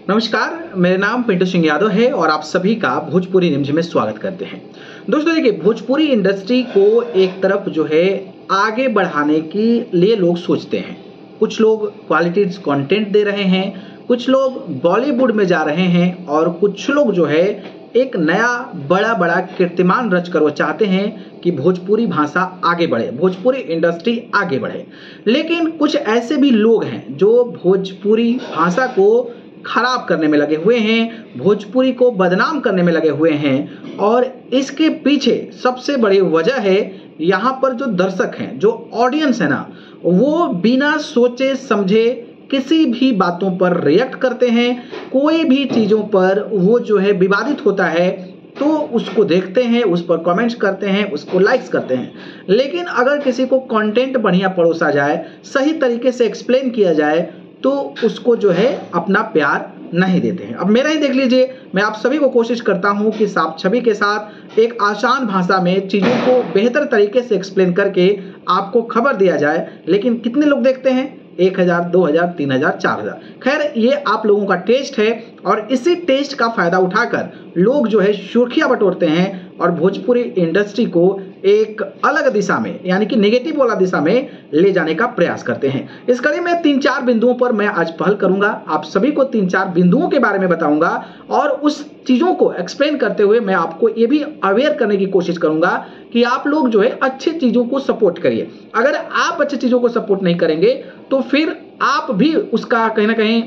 नमस्कार, मेरा नाम पिंटू सिंह यादव है और आप सभी का भोजपुरी न्यूज में स्वागत करते हैं। दोस्तों देखिए, भोजपुरी इंडस्ट्री को एक तरफ जो है आगे बढ़ाने के लिए लोग सोचते हैं। कुछ लोग क्वालिटी कंटेंट दे रहे हैं, कुछ लोग बॉलीवुड में जा रहे हैं और कुछ लोग जो है एक नया बड़ा कीर्तिमान रचकर वो चाहते हैं कि भोजपुरी भाषा आगे बढ़े, भोजपुरी इंडस्ट्री आगे बढ़े। लेकिन कुछ ऐसे भी लोग हैं जो भोजपुरी भाषा को खराब करने में लगे हुए हैं, भोजपुरी को बदनाम करने में लगे हुए हैं। और इसके पीछे सबसे बड़ी वजह है यहाँ पर जो दर्शक हैं, जो ऑडियंस है ना, वो बिना सोचे समझे किसी भी बातों पर रिएक्ट करते हैं। कोई भी चीज़ों पर वो जो है विवादित होता है तो उसको देखते हैं, उस पर कमेंट्स करते हैं, उसको लाइक्स करते हैं। लेकिन अगर किसी को कंटेंट बढ़िया परोसा जाए, सही तरीके से एक्सप्लेन किया जाए तो उसको जो है अपना प्यार नहीं देते हैं। अब मेरा ही देख लीजिए, मैं आप सभी को कोशिश करता हूं कि साफ छवि के साथ एक आसान भाषा में चीज़ों को बेहतर तरीके से एक्सप्लेन करके आपको खबर दिया जाए। लेकिन कितने लोग देखते हैं? 1000, 2000, 3000, 4000। खैर, ये आप लोगों का टेस्ट है और इसी टेस्ट का फायदा उठाकर लोग जो है सुर्खियां बटोरते हैं और भोजपुरी इंडस्ट्री को एक अलग दिशा में, यानी कि नेगेटिव वाला दिशा में ले जाने का प्रयास करते हैं। इस कड़ी में 3-4 बिंदुओं पर मैं आज पहल करूंगा। आप सभी को 3-4 बिंदुओं के बारे में बताऊंगा और उस चीज़ों को एक्सप्लेन करते हुए मैं आपको ये भी अवेयर करने की कोशिश करूंगा कि आप लोग जो है अच्छी चीज़ों को सपोर्ट करिए। अगर आप अच्छी चीज़ों को सपोर्ट नहीं करेंगे तो फिर आप भी उसका कहीं ना कहीं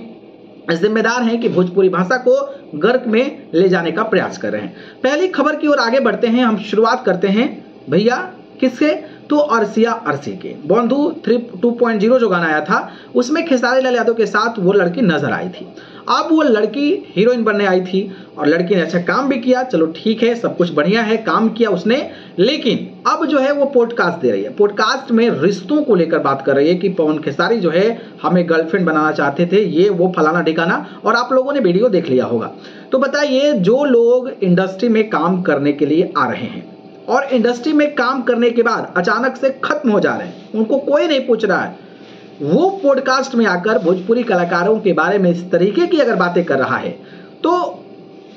जिम्मेदार हैं कि भोजपुरी भाषा को गर्क में ले जाने का प्रयास कर रहे हैं। पहली खबर की ओर आगे बढ़ते हैं। हम शुरुआत करते हैं भैया किससे? तो अर्सिया अर्सी के बंधु 2.0 जो गाना आया था उसमें खेसारी लाल यादव के साथ वो लड़की नजर आई थी। अब वो लड़की हीरोइन बनने आई थी और लड़की ने अच्छा काम भी किया, चलो ठीक है, सब कुछ बढ़िया है, काम किया उसने। लेकिन अब जो है वो पॉडकास्ट दे रही है। पॉडकास्ट में रिश्तों को लेकर बात कर रही है कि पवन खेसारी जो है हमें गर्लफ्रेंड बनाना चाहते थे, ये वो फलाना ठिकाना, और आप लोगों ने वीडियो देख लिया होगा। तो बताइए, जो लोग इंडस्ट्री में काम करने के लिए आ रहे हैं और इंडस्ट्री में काम करने के बाद अचानक से खत्म हो जा रहे हैं, उनको कोई नहीं पूछ रहा है, वो पॉडकास्ट में आकर भोजपुरी कलाकारों के बारे में इस तरीके की अगर बातें कर रहा है तो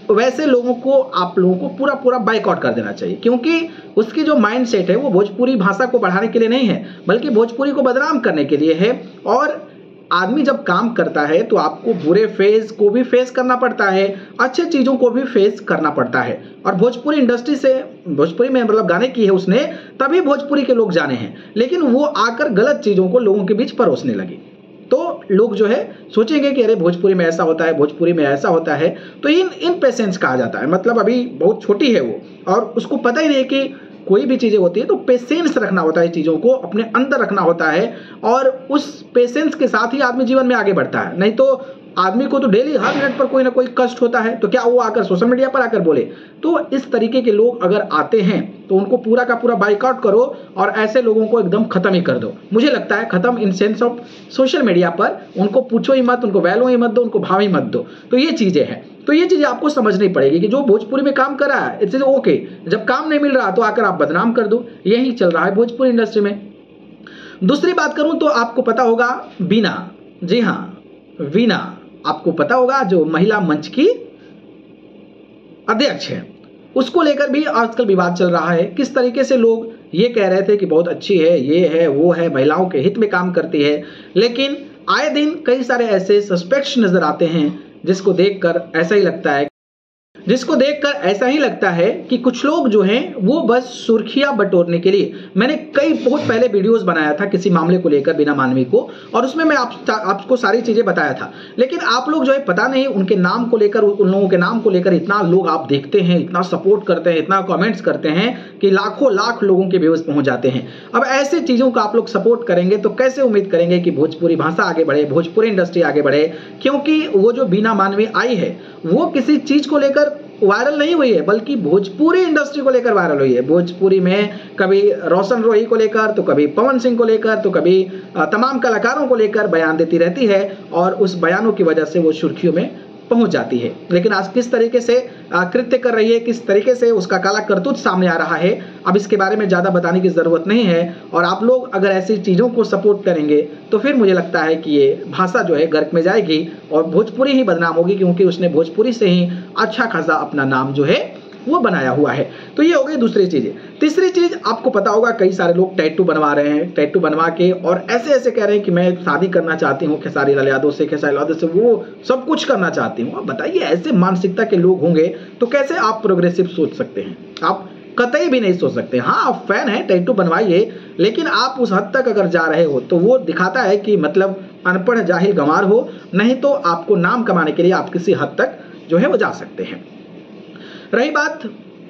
वैसे लोगों को, आप लोगों को पूरा बाइकआउट कर देना चाहिए। क्योंकि उसकी जो माइंडसेट है वो भोजपुरी भाषा को बढ़ाने के लिए नहीं है, बल्कि भोजपुरी को बदनाम करने के लिए है। और आदमी जब काम करता है तो आपको बुरे फेज को भी फेस करना पड़ता है, अच्छे चीज़ों को भी फेस करना पड़ता है। और भोजपुरी इंडस्ट्री से, भोजपुरी में मतलब गाने की है उसने, तभी भोजपुरी के लोग जाने हैं। लेकिन वो आकर गलत चीज़ों को लोगों के बीच परोसने लगी तो लोग जो है सोचेंगे कि अरे भोजपुरी में ऐसा होता है, भोजपुरी में ऐसा होता है। तो इन पेशेंस कहा जाता है, मतलब अभी बहुत छोटी है वो और उसको पता ही नहीं कि कोई भी चीज़ें होती है तो पेशेंस रखना होता है, चीज़ों को अपने अंदर रखना होता है और उस पेशेंस के साथ ही आदमी जीवन में आगे बढ़ता है। नहीं तो आदमी को तो डेली हर मिनट पर कोई ना कोई कष्ट होता है, तो क्या वो आकर सोशल मीडिया पर आकर बोले? तो इस तरीके के लोग अगर आते हैं तो उनको पूरा का पूरा बाइकआउट करो और ऐसे लोगों को एकदम खत्म ही कर दो। मुझे लगता है खत्म in sense of social media पर, उनको पूछो ही मत, उनको वैल्यू ही मत दो, उनको भाव ही मत दो। तो ये चीज़ें हैं, तो ये चीज़ें आपको समझनी पड़ेगी कि जो भोजपुरी में काम कर रहा है इट्स ओके, जब काम नहीं मिल रहा तो आकर आप बदनाम कर दो। यही चल रहा है भोजपुरी इंडस्ट्री में। दूसरी बात करूं तो आपको पता होगा वीना, जी हाँ वीना, आपको पता होगा जो महिला मंच की अध्यक्ष है, उसको लेकर भी आजकल विवाद चल रहा है। किस तरीके से लोग ये कह रहे थे कि बहुत अच्छी है, ये है वो है, महिलाओं के हित में काम करती है। लेकिन आए दिन कई सारे ऐसे सस्पेक्ट्स नजर आते हैं जिसको देखकर ऐसा ही लगता है कि कुछ लोग जो हैं वो बस सुर्खियां बटोरने के लिए। मैंने बहुत पहले वीडियोस बनाया था किसी मामले को लेकर, बिना मानवी को, और उसमें मैं आपको सारी चीजें बताया था। लेकिन आप लोग जो है पता नहीं उनके नाम को लेकर, उन लोगों के नाम को लेकर इतना लोग आप देखते हैं, इतना सपोर्ट करते हैं, इतना कमेंट्स करते हैं कि लाखों लाख लोगों के व्यूज पहुंच जाते हैं। अब ऐसे चीजों को आप लोग सपोर्ट करेंगे तो कैसे उम्मीद करेंगे कि भोजपुरी भाषा आगे बढ़े, भोजपुरी इंडस्ट्री आगे बढ़े? क्योंकि वो जो बीना मानवी आई है वो किसी चीज को लेकर वायरल नहीं हुई है, बल्कि भोजपुरी इंडस्ट्री को लेकर वायरल हुई है। भोजपुरी में कभी रोशन रोही को लेकर, तो कभी पवन सिंह को लेकर, तो कभी तमाम कलाकारों को लेकर बयान देती रहती है और उस बयानों की वजह से वो सुर्खियों में पहुंच जाती है। लेकिन आज किस तरीके से कृत्य कर रही है, किस तरीके से उसका काला करतूत सामने आ रहा है, अब इसके बारे में ज़्यादा बताने की ज़रूरत नहीं है। और आप लोग अगर ऐसी चीज़ों को सपोर्ट करेंगे तो फिर मुझे लगता है कि ये भाषा जो है गर्क में जाएगी और भोजपुरी ही बदनाम होगी, क्योंकि उसने भोजपुरी से ही अच्छा खासा अपना नाम जो है वो बनाया हुआ है। तो ये हो गई दूसरी चीज़। तीसरी चीज़, आपको पता होगा कई सारे लोग टैटू बनवा रहे हैं, टैटू बनवा के और ऐसे ऐसे कह रहे हैं कि मैं शादी करना चाहती हूँ खेसारी लाल यादव से, खेसारी लाल यादव से, वो सब कुछ करना चाहती हूँ। अब बताइए, ऐसे मानसिकता के लोग होंगे तो कैसे आप प्रोग्रेसिव सोच सकते हैं? आप कतई भी नहीं सोच सकते। हाँ, आप फैन हैं, टैटू बनवाइए, लेकिन आप उस हद तक अगर जा रहे हो तो वो दिखाता है कि मतलब अनपढ़ जाहिल गंवार हो, नहीं तो आपको नाम कमाने के लिए आप किसी हद तक जो है वो जा सकते हैं। रही बात,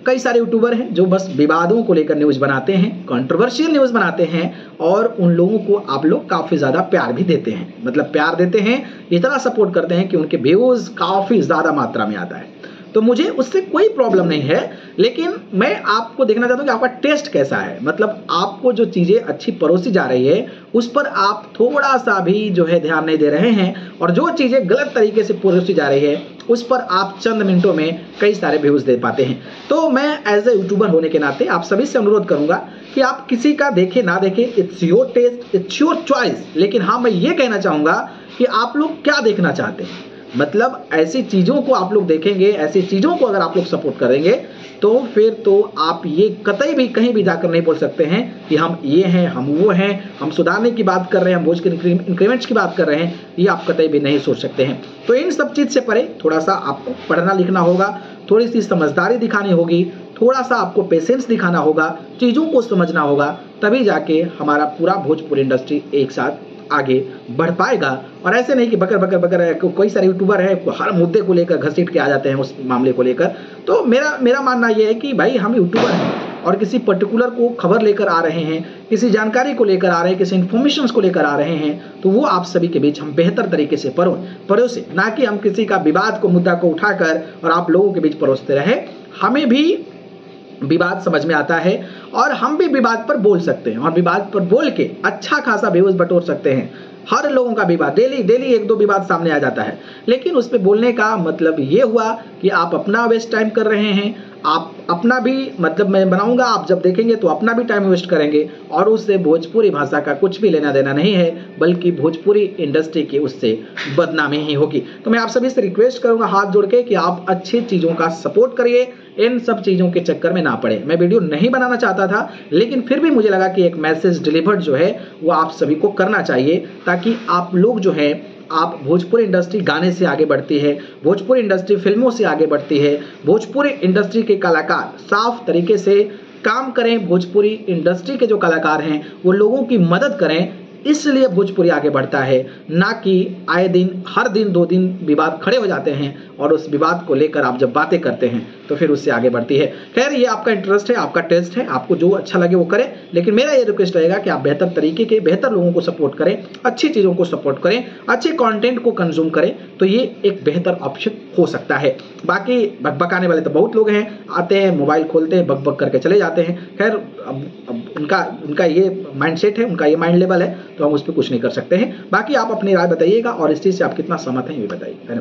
कई सारे यूट्यूबर हैं जो बस विवादों को लेकर न्यूज़ बनाते हैं, कंट्रोवर्शियल न्यूज़ बनाते हैं, और उन लोगों को आप लोग काफ़ी ज़्यादा प्यार भी देते हैं। मतलब प्यार देते हैं, इतना सपोर्ट करते हैं कि उनके व्यूज़ काफ़ी ज़्यादा मात्रा में आता है। तो मुझे उससे कोई प्रॉब्लम नहीं है, लेकिन मैं आपको देखना चाहता हूँ कि आपका टेस्ट कैसा है। मतलब आपको जो चीज़ें अच्छी परोसी जा रही है उस पर आप थोड़ा सा भी जो है ध्यान नहीं दे रहे हैं, और जो चीज़ें गलत तरीके से परोसी जा रही है उस पर आप चंद मिनटों में कई सारे व्यूज़ दे पाते हैं। तो मैं एज ए यूट्यूबर होने के नाते आप सभी से अनुरोध करूंगा कि आप किसी का देखें ना देखें, it's your taste, it's your choice. लेकिन हाँ, मैं ये कहना चाहूँगा कि आप लोग क्या देखना चाहते हैं। मतलब ऐसी चीज़ों को आप लोग देखेंगे, ऐसी चीज़ों को अगर आप लोग सपोर्ट करेंगे तो फिर तो आप ये कतई भी कहीं भी जाकर नहीं बोल सकते हैं कि हम ये हैं, हम वो हैं, हम सुधारने की बात कर रहे हैं, हम बोझ के इंक्रीमेंट्स की बात कर रहे हैं। ये आप कतई भी नहीं सोच सकते हैं। तो इन सब चीज़ से परे थोड़ा सा आपको पढ़ना लिखना होगा, थोड़ी सी समझदारी दिखानी होगी, थोड़ा सा आपको पेशेंस दिखाना होगा, चीज़ों को समझना होगा, तभी जाके हमारा पूरा भोजपुरी इंडस्ट्री एक साथ आगे बढ़ पाएगा। और ऐसे नहीं कि बकर बकर बकर कोई सारे यूट्यूबर है हर मुद्दे को लेकर घसीट के आ जाते हैं उस मामले को लेकर। तो मेरा मानना यह है कि भाई हम यूट्यूबर हैं और किसी पर्टिकुलर को खबर लेकर आ रहे हैं, किसी जानकारी को लेकर आ रहे हैं, किसी इन्फॉर्मेशन को लेकर आ रहे हैं, तो वो आप सभी के बीच हम बेहतर तरीके से परोसे, ना कि हम किसी का विवाद को मुद्दा को उठाकर और आप लोगों के बीच परोसते रहे। हमें भी विवाद समझ में आता है और हम भी विवाद पर बोल सकते हैं, और विवाद पर बोल के अच्छा खासा व्यूज बटोर सकते हैं। हर लोगों का विवाद डेली एक दो विवाद सामने आ जाता है, लेकिन उस पर बोलने का मतलब ये हुआ कि आप अपना वेस्ट टाइम कर रहे हैं, आप अपना भी मतलब मैं बनाऊंगा, आप जब देखेंगे तो अपना भी टाइम वेस्ट करेंगे, और उससे भोजपुरी भाषा का कुछ भी लेना देना नहीं है, बल्कि भोजपुरी इंडस्ट्री की उससे बदनामी ही होगी। तो मैं आप सभी से रिक्वेस्ट करूंगा हाथ जोड़ के कि आप अच्छी चीज़ों का सपोर्ट करिए, इन सब चीज़ों के चक्कर में ना पड़े। मैं वीडियो नहीं बनाना चाहता था, लेकिन फिर भी मुझे लगा कि एक मैसेज डिलीवर्ड जो है वो आप सभी को करना चाहिए, ताकि आप लोग जो है, आप भोजपुरी इंडस्ट्री गाने से आगे बढ़ती है, भोजपुरी इंडस्ट्री फिल्मों से आगे बढ़ती है, भोजपुरी इंडस्ट्री के कलाकार साफ तरीके से काम करें, भोजपुरी इंडस्ट्री के जो कलाकार हैं वो लोगों की मदद करें, इसलिए भोजपुरी आगे बढ़ता है। ना कि आए दिन हर दिन 2 दिन विवाद खड़े हो जाते हैं और उस विवाद को लेकर आप जब बातें करते हैं तो फिर उससे आगे बढ़ती है। खैर, ये आपका इंटरेस्ट है, आपका टेस्ट है, आपको जो अच्छा लगे वो करें, लेकिन मेरा ये रिक्वेस्ट रहेगा कि आप बेहतर तरीके के बेहतर लोगों को सपोर्ट करें, अच्छी चीज़ों को सपोर्ट करें, अच्छे कंटेंट को कंज्यूम करें, तो ये एक बेहतर ऑप्शन हो सकता है। बाकी बकबकाने वाले तो बहुत लोग हैं, आते हैं मोबाइल खोलते हैं बकबक करके चले जाते हैं। खैर, अब उनका ये माइंडसेट है, उनका ये माइंड लेवल है, तो हम उस पर कुछ नहीं कर सकते हैं। बाकी आप अपनी राय बताइएगा और इस चीज़ से आप कितना सहमत हैं ये बताइए।